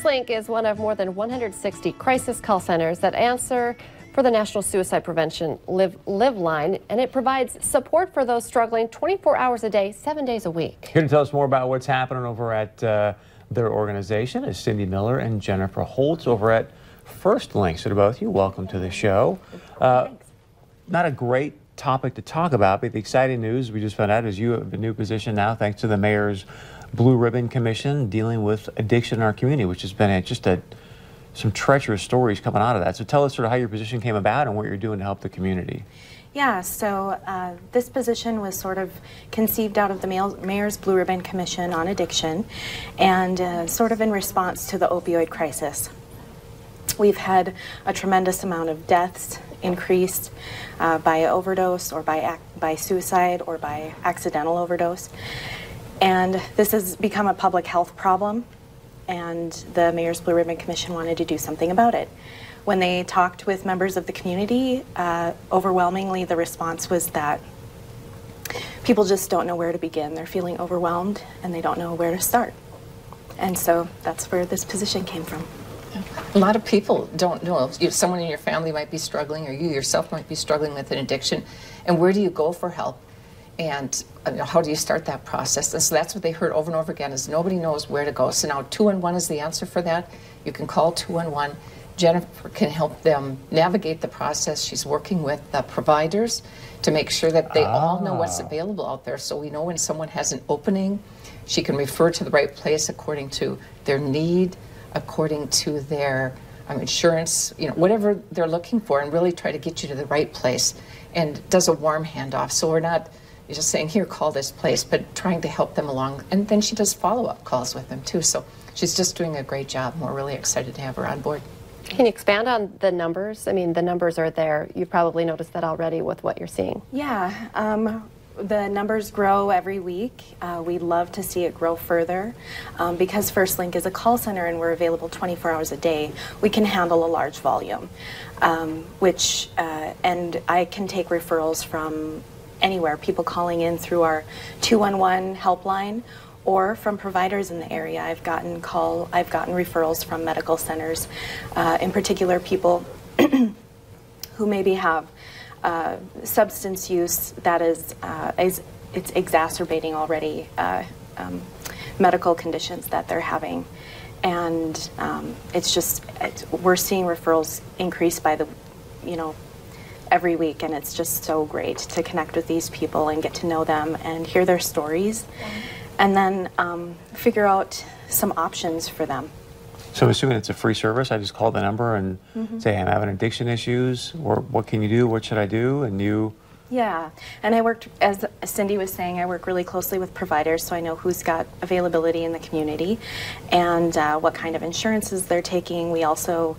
FirstLink is one of more than 160 crisis call centers that answer for the National Suicide Prevention Live line, and it provides support for those struggling 24 hours a day, 7 days a week. Here to tell us more about what's happening over at their organization is Cindy Miller and Jennifer Holtz over at FirstLink. So to both of you, welcome to the show. Not a great topic to talk about, but the exciting news we just found out is you have a new position now thanks to the Mayor's Blue Ribbon Commission dealing with addiction in our community, which has been some treacherous stories coming out of that. So tell us sort of how your position came about and what you're doing to help the community. Yeah, so this position was sort of conceived out of the Mayor's Blue Ribbon Commission on Addiction and sort of in response to the opioid crisis. We've had a tremendous amount of deaths increased by overdose or by suicide or by accidental overdose. And this has become a public health problem, and the Mayor's Blue Ribbon Commission wanted to do something about it. When they talked with members of the community, overwhelmingly the response was that people just don't know where to begin. They're feeling overwhelmed and they don't know where to start. And so that's where this position came from. A lot of people don't know. Someone in your family might be struggling, or you yourself might be struggling with an addiction, and where do you go for help? And how do you start that process? And so that's what they heard over and over again, is nobody knows where to go. So now 211 is the answer for that. You can call 211. Jennifer can help them navigate the process. She's working with the providers to make sure that they all know what's available out there. So we know when someone has an opening, she can refer to the right place according to their need, according to their insurance, whatever they're looking for, and really try to get you to the right place, and does a warm handoff. So we're not just saying, here, call this place, but trying to help them along. And then she does follow-up calls with them too. So she's just doing a great job, and we're really excited to have her on board. Can you expand on the numbers? I mean, the numbers are there. You've probably noticed that already with what you're seeing. Yeah. The numbers grow every week. We'd love to see it grow further. Because FirstLink is a call center and we're available 24 hours a day, we can handle a large volume, and I can take referrals from anywhere, people calling in through our 211 helpline or from providers in the area. I've gotten referrals from medical centers, in particular people who maybe have substance use that it's exacerbating already medical conditions that they're having, and we're seeing referrals increase by every week, and it's just so great to connect with these people and get to know them and hear their stories, and then figure out some options for them. So I'm assuming it's a free service. I just call the number and say, hey, I'm having addiction issues, or what can you do? What should I do? And you... Yeah, and I worked, as Cindy was saying, I work really closely with providers, so I know who's got availability in the community and what kind of insurances they're taking. We also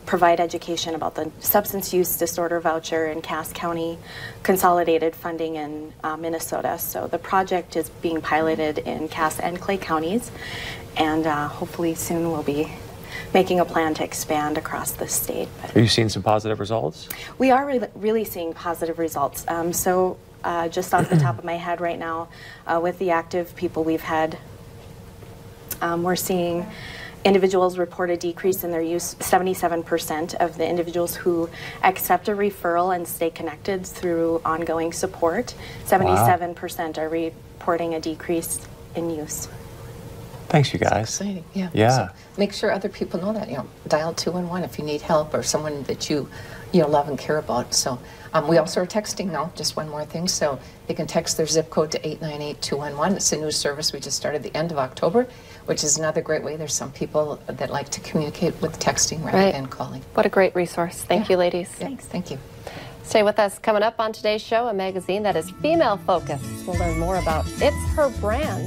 provide education about the substance use disorder voucher in Cass County consolidated funding in Minnesota. So the project is being piloted in Cass and Clay counties, and hopefully soon we'll be making a plan to expand across the state. But are you seeing some positive results? We are really seeing positive results. Just off the top of my head right now, with the active people we've had, we're seeing individuals report a decrease in their use. 77% of the individuals who accept a referral and stay connected through ongoing support, 77% are reporting a decrease in use. Thanks, you guys. That's exciting. Yeah. So make sure other people know that. Dial 211 if you need help or someone that you love and care about. So we also are texting now. Just one more thing. So they can text their zip code to 898-211. It's a new service we just started the end of October, which is another great way. There's some people that like to communicate with texting rather than calling. What a great resource. Thank you, ladies. Thanks. Thank you. Stay with us. Coming up on today's show, a magazine that is female focused. We'll learn more about It's Her Brand.